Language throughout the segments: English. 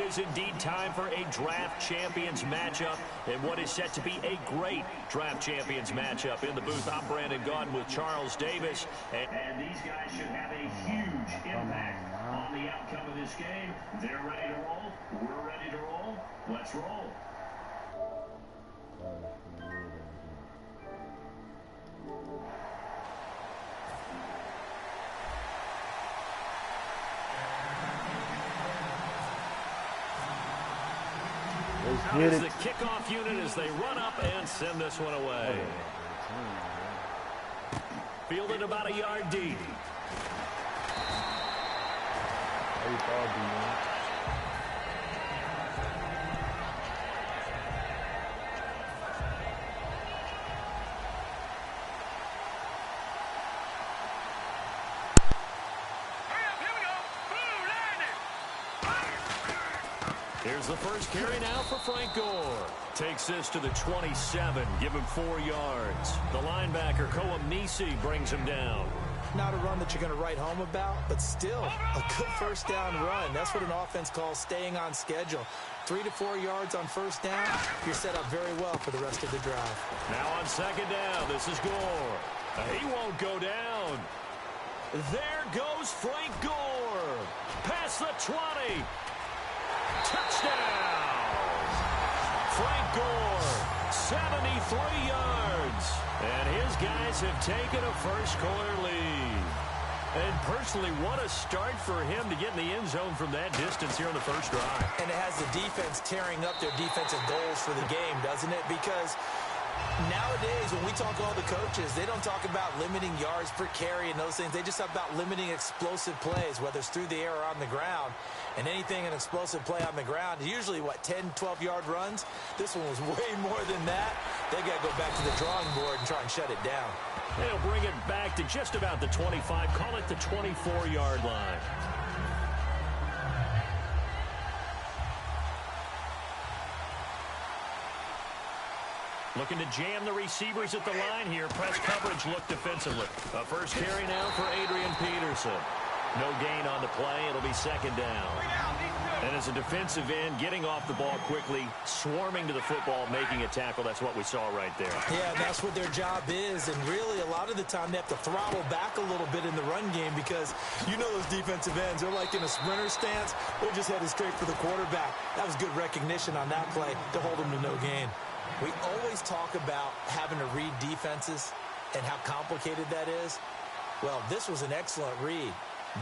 is indeed time for a draft champions matchup and what is set to be a great draft champions matchup. In the booth, I'm Brandon Gaudin with Charles Davis. And these guys should have a huge impact on the outcome of this game. They're ready to roll. We're ready to roll. Let's roll. Out is the kickoff unit as they run up and send this one away. Fielded about a yard deep. Here's the first carry now for Frank Gore. Takes this to the 27, give him 4 yards. The linebacker, Koamnisi, brings him down. Not a run that you're going to write home about, but still a good first down run. That's what an offense calls staying on schedule. 3 to 4 yards on first down, you're set up very well for the rest of the drive. Now on second down, this is Gore. He won't go down. There goes Frank Gore. Past the 20. Touchdown! Frank Gore, 73 yards. And his guys have taken a first-quarter lead. And personally, what a start for him to get in the end zone from that distance here on the first drive. And it has the defense tearing up their defensive goals for the game, doesn't it? Because nowadays, when we talk to all the coaches, they don't talk about limiting yards per carry and those things. They just talk about limiting explosive plays, whether it's through the air or on the ground. And anything an explosive play on the ground, usually, 10, 12-yard runs? This one was way more than that. They got to go back to the drawing board and try and shut it down. They'll bring it back to just about the 25, call it the 24-yard line. Looking to jam the receivers at the line here. Press coverage look defensively. A first carry now for Adrian Peterson. No gain on the play. It'll be second down. And as a defensive end, getting off the ball quickly, swarming to the football, making a tackle. That's what we saw right there. Yeah, that's what their job is. And really, a lot of the time, they have to throttle back a little bit in the run game because you know those defensive ends, they're like in a sprinter stance. They're just headed straight for the quarterback. That was good recognition on that play to hold them to no gain. We always talk about having to read defenses and how complicated that is. Well, this was an excellent read.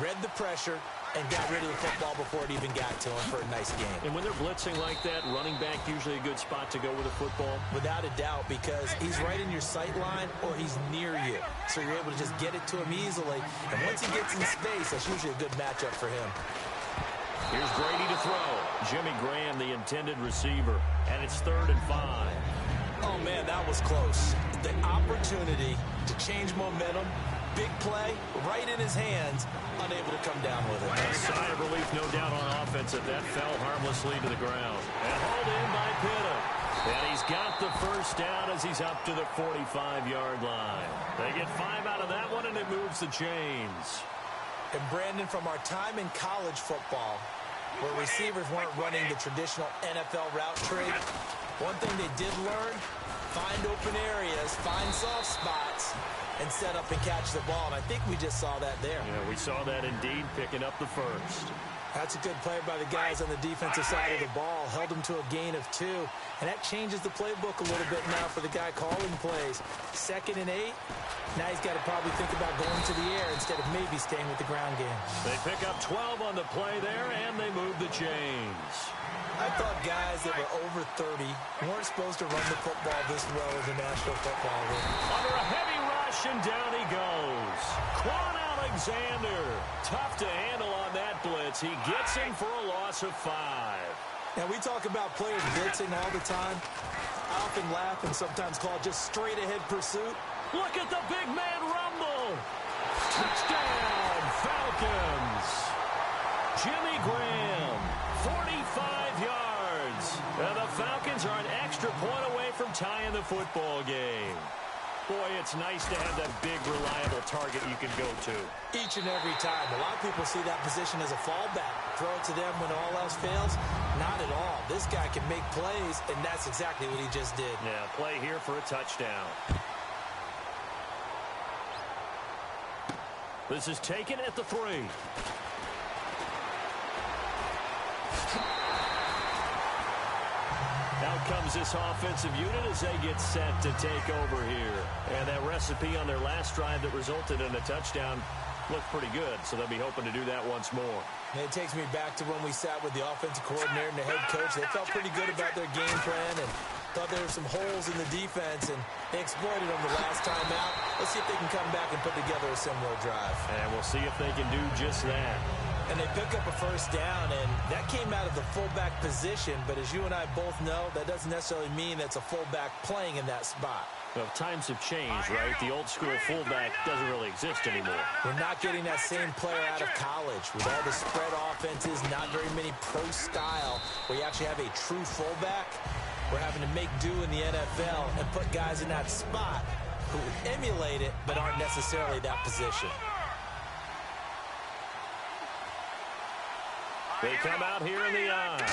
Read the pressure and got rid of the football before it even got to him for a nice game. And when they're blitzing like that, running back usually a good spot to go with a football? Without a doubt, because he's right in your sight line or he's near you. So you're able to just get it to him easily. And once he gets in space, that's usually a good matchup for him. Here's Brady to throw. Jimmy Graham, the intended receiver. And it's 3rd and 5. Oh, man, that was close. The opportunity to change momentum. Big play, right in his hands, unable to come down with it. A sigh of relief, no doubt, on offense that fell harmlessly to the ground. And hauled in by Pitta. And he's got the first down as he's up to the 45-yard line. They get 5 out of that one, and it moves the chains. And, Brandon, from our time in college football, where receivers weren't running the traditional NFL route tree, one thing they did learn, find open areas, find soft spots, and set up and catch the ball. And I think we just saw that there. Yeah, we saw that indeed, picking up the first. That's a good play by the guys on the defensive side of the ball. Held them to a gain of 2. And that changes the playbook a little bit now for the guy calling plays. 2nd and 8. Now he's got to probably think about going to the air instead of maybe staying with the ground game. They pick up 12 on the play there, and they move the chains. I thought guys that were over 30 weren't supposed to run the football this well in the National Football League. Under a heavy rush, and down he goes. Quan Alexander, tough to handle on that blitz. He gets him for a loss of 5. Now, we talk about players blitzing all the time. I often laugh and sometimes call it just straight-ahead pursuit. Look at the big man rumble. Touchdown, Falcons. Jimmy Graham, 45 yards. And the Falcons are an extra point away from tying the football game. Boy, it's nice to have that big, reliable target you can go to. Each and every time. A lot of people see that position as a fallback. Throw it to them when all else fails. Not at all. This guy can make plays, and that's exactly what he just did. Yeah, play here for a touchdown. This is taken at the 3. Out comes this offensive unit as they get set to take over here. And that recipe on their last drive that resulted in a touchdown looked pretty good, so they'll be hoping to do that once more. And it takes me back to when we sat with the offensive coordinator and the head coach. They felt pretty good about their game plan and thought there were some holes in the defense, and they exploited them the last time out. Let's see if they can come back and put together a similar drive. And we'll see if they can do just that. And they pick up a first down, and that came out of the fullback position. But as you and I both know, that doesn't necessarily mean that's a fullback playing in that spot. Well, times have changed, right? The old-school fullback doesn't really exist anymore. We're not getting that same player out of college. With all the spread offenses, not very many pro style, where you actually have a true fullback. We're having to make do in the NFL and put guys in that spot who emulate it but aren't necessarily that position. They come out here in the eye.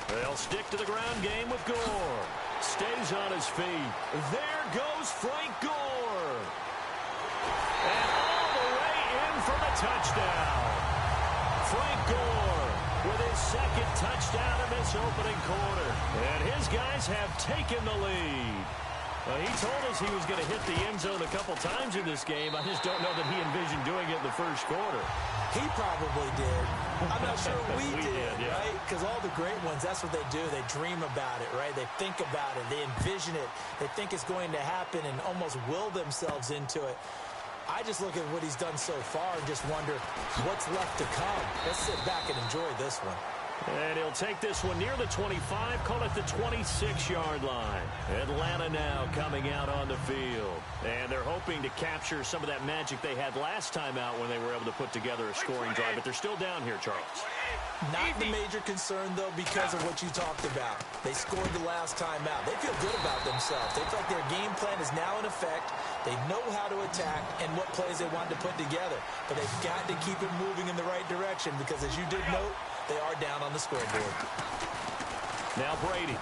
They'll stick to the ground game with Gore. Stays on his feet. There goes Frank Gore. And all the way in for the touchdown. Frank Gore with his second touchdown in this opening quarter. And his guys have taken the lead. He told us he was going to hit the end zone a couple times in this game. I just don't know that he envisioned doing it in the first quarter. He probably did. I'm not sure we did, yeah. right? Because all the great ones, that's what they do. They dream about it, right? They think about it. They envision it. They think it's going to happen and almost will themselves into it. I just look at what he's done so far and just wonder what's left to come. Let's sit back and enjoy this one. And he'll take this one near the 25, call it the 26-yard line. Atlanta now coming out on the field. And they're hoping to capture some of that magic they had last time out when they were able to put together a scoring drive. But they're still down here, Charles. Not the major concern, though, because of what you talked about. They scored the last time out. They feel good about themselves. They feel like their game plan is now in effect. They know how to attack and what plays they want to put together. But they've got to keep it moving in the right direction because, as you did note, they are down on the scoreboard. Now Brady.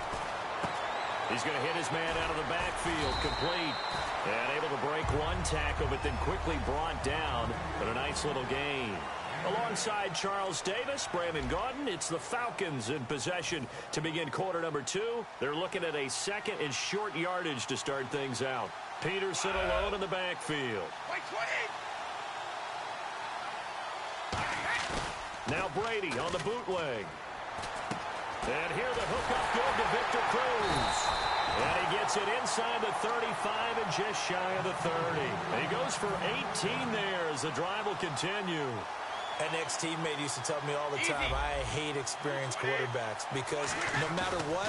He's going to hit his man out of the backfield, complete. And able to break one tackle, but then quickly brought down. But a nice little gain. Alongside Charles Davis, Brandon Gaudin, it's the Falcons in possession to begin quarter number 2. They're looking at a second and short yardage to start things out. Peterson alone in the backfield. Now Brady on the bootleg. And here the hook-up good to Victor Cruz. And he gets it inside the 35 and just shy of the 30. And he goes for 18 there as the drive will continue. An ex-teammate used to tell me all the time, I hate experienced quarterbacks because no matter what,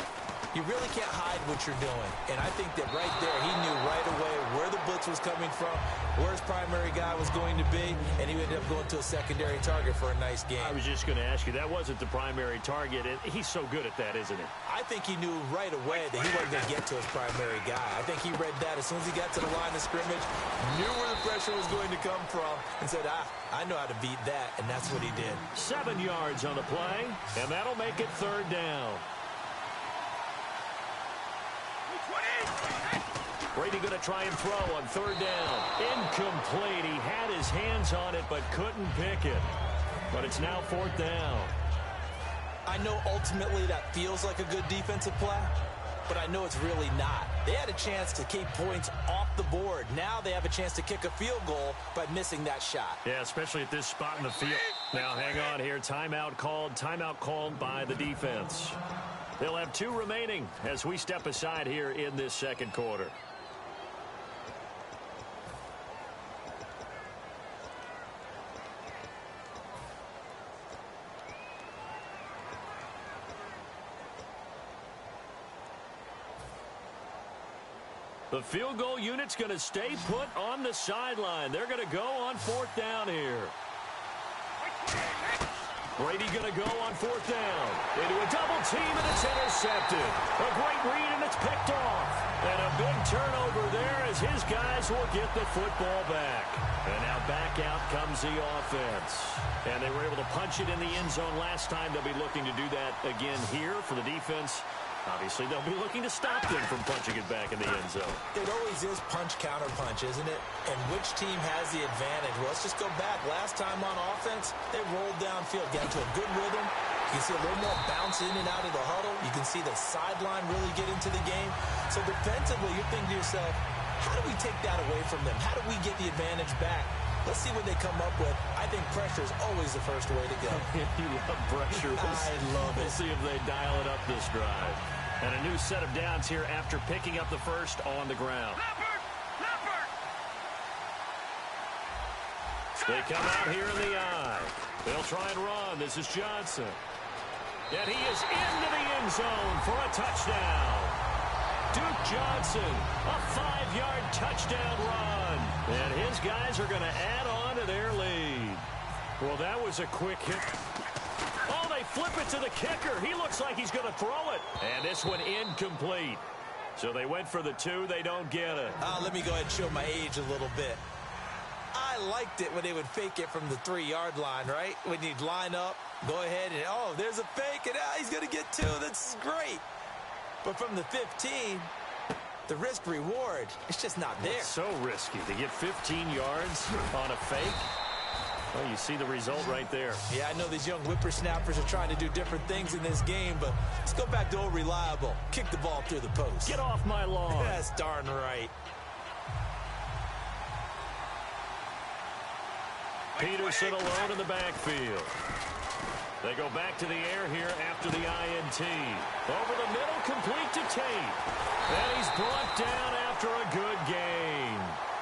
you really can't hide what you're doing. And I think that right there, he knew right away where the blitz was coming from, where his primary guy was going to be, and he ended up going to a secondary target for a nice game. I was just going to ask you, that wasn't the primary target. And he's so good at that, isn't he? I think he knew right away that he wasn't going to get to his primary guy. I think he read that as soon as he got to the line of scrimmage, knew where the pressure was going to come from, and said, I know how to beat that, and that's what he did. 7 yards on the play, and that'll make it third down. Brady going to try and throw on third down. Incomplete. He had his hands on it, but couldn't pick it. But it's now fourth down. I know ultimately that feels like a good defensive play, but I know it's really not. They had a chance to keep points off the board. Now they have a chance to kick a field goal by missing that shot. Yeah, especially at this spot in the field. Now hang on here. Timeout called by the defense. They'll have 2 remaining as we step aside here in this second quarter. The field goal unit's going to stay put on the sideline. They're going to go on fourth down here. Brady going to go on fourth down. Into a double team, and it's intercepted. A great read, and it's picked off. And a big turnover there his guys will get the football back. And now back out comes the offense. And they were able to punch it in the end zone last time. They'll be looking to do that again here for the defense. Obviously, they'll be looking to stop them from punching it back in the end zone. It always is punch-counter-punch, isn't it? And which team has the advantage? Well, let's just go back. Last time on offense, they rolled downfield, got into a good rhythm. You can see a little more bounce in and out of the huddle. You can see the sideline really get into the game. So defensively, you're thinking to yourself, how do we take that away from them? How do we get the advantage back? Let's see what they come up with. I think pressure is always the first way to go. You love pressure. I love it. We'll see if they dial it up this drive. And a new set of downs here after picking up the first on the ground. They come out here in the eye. They'll try and run. This is Johnson. And he is into the end zone for a touchdown. Duke Johnson, a 5-yard touchdown run. And his guys are going to add on to their lead. Well, that was a quick hit. Oh, they flip it to the kicker. He looks like he's going to throw it. And this one incomplete. So they went for the 2. They don't get it. Let me go ahead and show my age a little bit. I liked it when they would fake it from the 3-yard line, right? When you'd line up, go ahead and, oh, there's a fake, and he's going to get 2. That's great. But from the 15, the risk-reward, it's just not there. It's so risky to get 15 yards on a fake. Well, you see the result right there. Yeah, I know these young whippersnappers are trying to do different things in this game, but let's go back to old reliable. Kick the ball through the post. Get off my lawn. That's darn right. Peterson alone in the backfield. They go back to the air here after the INT. Over the middle, complete to Tate. And he's brought down after a good gain.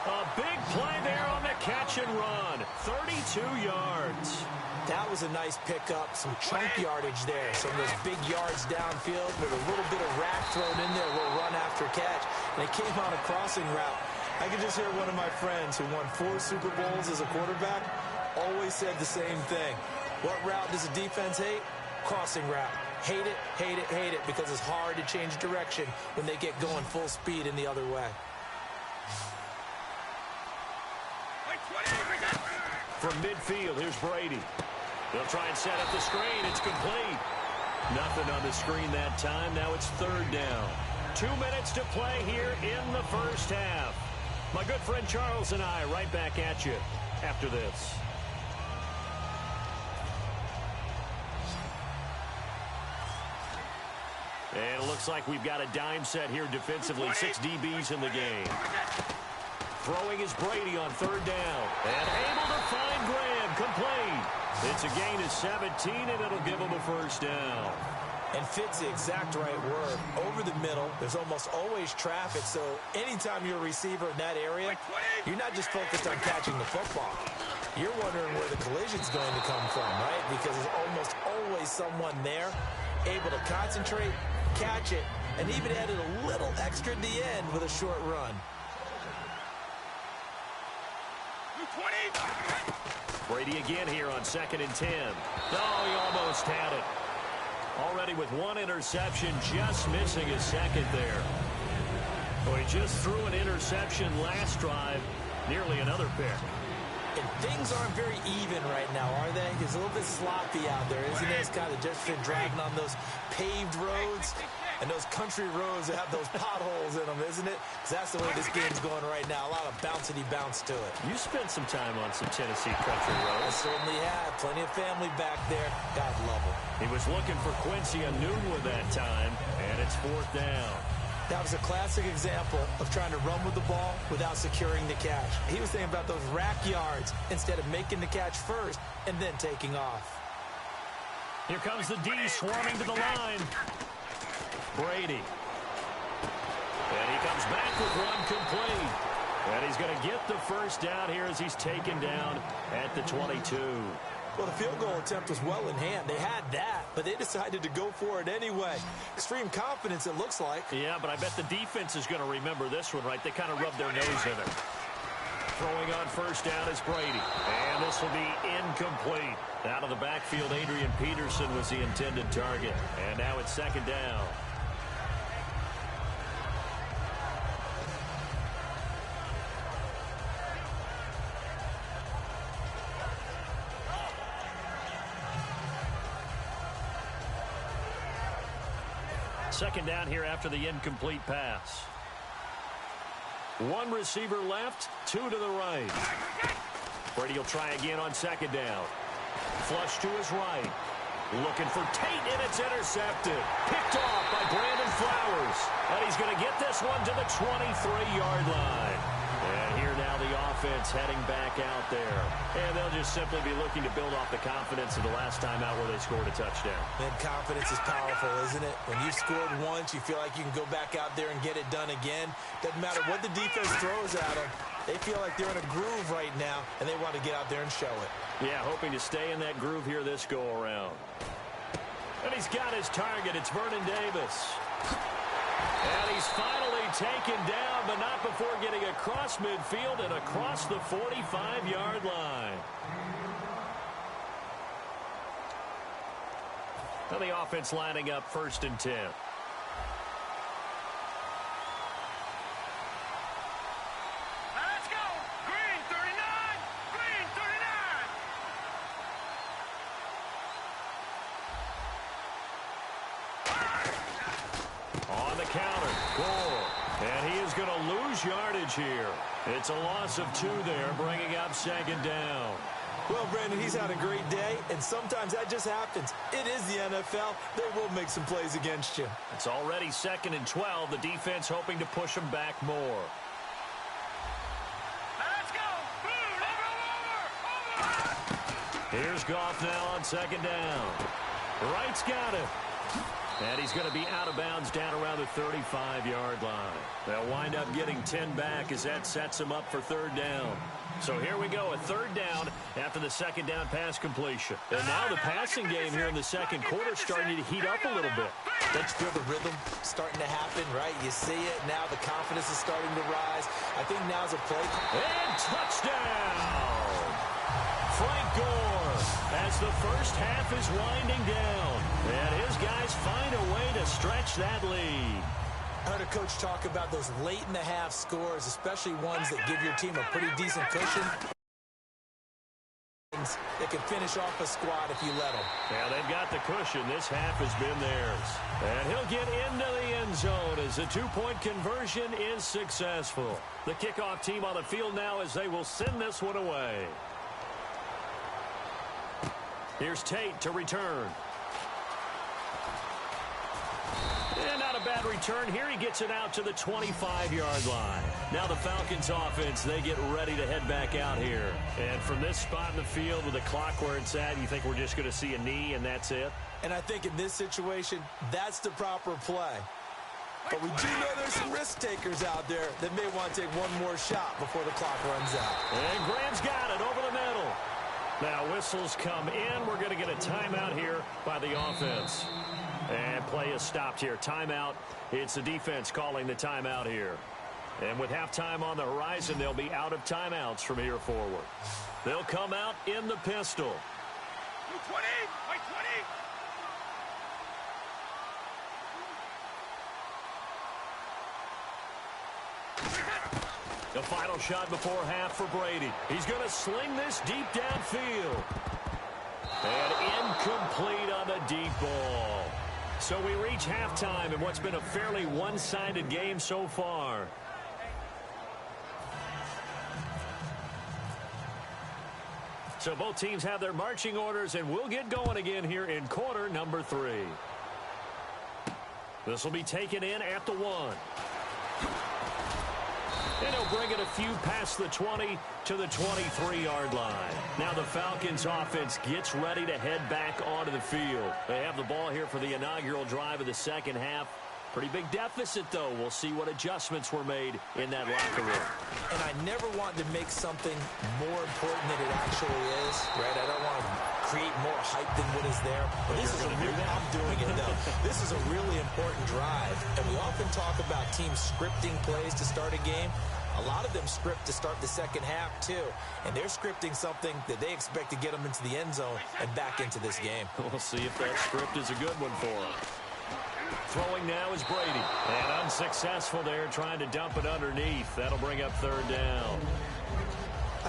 A big play there on the catch and run. 32 yards. That was a nice pickup. Some chunk yardage there. Some of those big yards downfield with a little bit of rack thrown in there. A little run after catch. And it came on a crossing route. I could just hear one of my friends who won 4 Super Bowls as a quarterback always said the same thing. What route does a defense hate? Crossing route. Hate it, hate it, hate it, because it's hard to change direction when they get going full speed in the other way. From midfield, here's Brady. They'll try and set up the screen. It's complete. Nothing on the screen that time. Now it's 3rd down. 2 minutes to play here in the first half. My good friend Charles and I right back at you after this. And it looks like we've got a dime set here defensively. 6 DBs in the game. Throwing is Brady on 3rd down. And able to find Graham. Complete. It's a gain of 17, and it'll give him a first down. And fit's the exact right word. Over the middle, there's almost always traffic, so anytime you're a receiver in that area, you're not just focused on catching the football. You're wondering where the collision's going to come from, right? Because there's almost always someone there able to concentrate, catch it, and even added a little extra at the end with a short run. Brady again here on 2nd and 10. Oh, he almost had it. Already with 1 interception, just missing his 2nd there. Well, he just threw an interception last drive, nearly another pick. And things aren't very even right now, are they? It's a little bit sloppy out there, isn't it? It's kind of just been driving on those paved roads and those country roads that have those potholes in them, isn't it? Because that's the way this game's going right now. A lot of bouncy bounce to it. You spent some time on some Tennessee country roads. I certainly have. Plenty of family back there. God love them. He was looking for Quincy Enunwa that time, and it's 4th down. That was a classic example of trying to run with the ball without securing the catch. He was thinking about those rack yards instead of making the catch first and then taking off. Here comes the D swarming to the line. Brady. And he comes back with 1 complete. And he's going to get the first down here as he's taken down at the 22. Well, the field goal attempt was well in hand. They had that, but they decided to go for it anyway. Extreme confidence, it looks like. Yeah, but I bet the defense is going to remember this one, right? They kind of rubbed their nose in it. Throwing on 1st down is Brady. And this will be incomplete. Out of the backfield, Adrian Peterson was the intended target. And now it's 2nd down. second down here after the incomplete pass. One receiver left, two to the right. Brady will try again on second down. Flush to his right. Looking for Tate, and it's intercepted. Picked off by Brandon Flowers. And he's going to get this one to the 23-yard line. And here now the offense heading back out there. And they'll just simply be looking to build off the confidence of the last time out where they scored a touchdown. And confidence is powerful, isn't it? When you've scored once, you feel like you can go back out there and get it done again. Doesn't matter what the defense throws at them. They feel like they're in a groove right now, and they want to get out there and show it. Yeah, hoping to stay in that groove here this go-around. And he's got his target. It's Vernon Davis. And he's finally taken down, but not before getting across midfield and across the 45-yard line. Now the offense lining up 1st and 10. Yardage here. It's a loss of 2 there, bringing up 2nd down. Well, Brandon, he's had a great day, and sometimes that just happens. It is the NFL. They will make some plays against you. It's already 2nd and 12. The defense hoping to push them back more. Let's go. Over. Here's Goff now on 2nd down. Wright's got it. And he's going to be out of bounds down around the 35-yard line. They'll wind up getting 10 back as that sets him up for 3rd down. So here we go, a 3rd down after the 2nd down pass completion. And now the passing game here in the 2nd quarter starting to heat up a little bit. Let's feel the rhythm starting to happen, right? You see it now. The confidence is starting to rise. I think now's a play. And touchdown! Frank Gore as the first half is winding down. And his guys find a way to stretch that lead. I heard a coach talk about those late-in-the-half scores, especially ones that give your team a pretty decent cushion. They can finish off a squad if you let them. Yeah, they've got the cushion. This half has been theirs. And he'll get into the end zone as the 2-point conversion is successful. The kickoff team on the field now as they will send this one away. Here's Tate to return. And not a bad return here. He gets it out to the 25-yard line. Now the Falcons offense, they get ready to head back out here. And from this spot in the field with the clock where it's at, you think we're just going to see a knee and that's it? And I think in this situation, that's the proper play. But we do know there's some risk takers out there that may want to take one more shot before the clock runs out. And Graham's got it over the middle. Now whistles come in. We're going to get a timeout here by the offense. And play is stopped here. Timeout. It's the defense calling the timeout here. And with halftime on the horizon, they'll be out of timeouts from here forward. They'll come out in the pistol. 20, by 20. The final shot before half for Brady. He's going to sling this deep downfield. And incomplete on the deep ball. So we reach halftime in what's been a fairly one-sided game so far. So both teams have their marching orders, and we'll get going again here in quarter number 3. This will be taken in at the 1. And he'll bring it a few past the 20 to the 23-yard line. Now the Falcons offense gets ready to head back onto the field. They have the ball here for the inaugural drive of the second half. Pretty big deficit, though. We'll see what adjustments were made in that locker room. And I never want to make something more important than it actually is, right? I don't want to create more hype than what is there. But this is a real, I'm doing it, though. This is a really important drive. And we often talk about teams scripting plays to start a game. A lot of them script to start the second half, too. And they're scripting something that they expect to get them into the end zone and back into this game. We'll see if that script is a good one for them. Throwing now is Brady. And unsuccessful there, trying to dump it underneath. That'll bring up third down.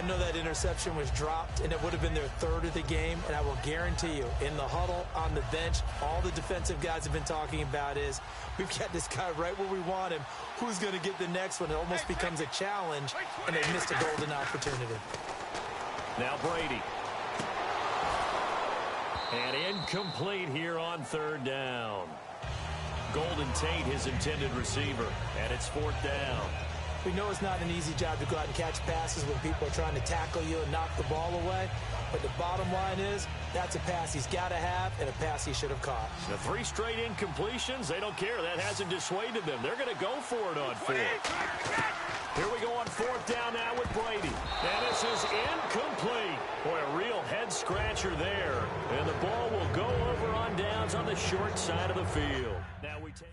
I know that interception was dropped, and it would have been their third of the game, and I will guarantee you, in the huddle, on the bench, all the defensive guys have been talking about is, we've got this guy right where we want him. Who's going to get the next one? It almost becomes a challenge, and they missed a golden opportunity. Now Brady. And incomplete here on third down. Golden Tate, his intended receiver, and it's fourth down. We know it's not an easy job to go out and catch passes when people are trying to tackle you and knock the ball away. But the bottom line is, that's a pass he's got to have and a pass he should have caught. The 3 straight incompletions, they don't care. That hasn't dissuaded them. They're going to go for it on fourth. Here we go on fourth down now with Brady. And this is incomplete. Boy, a real head-scratcher there. And the ball will go over on downs on the short side of the field. Now we take...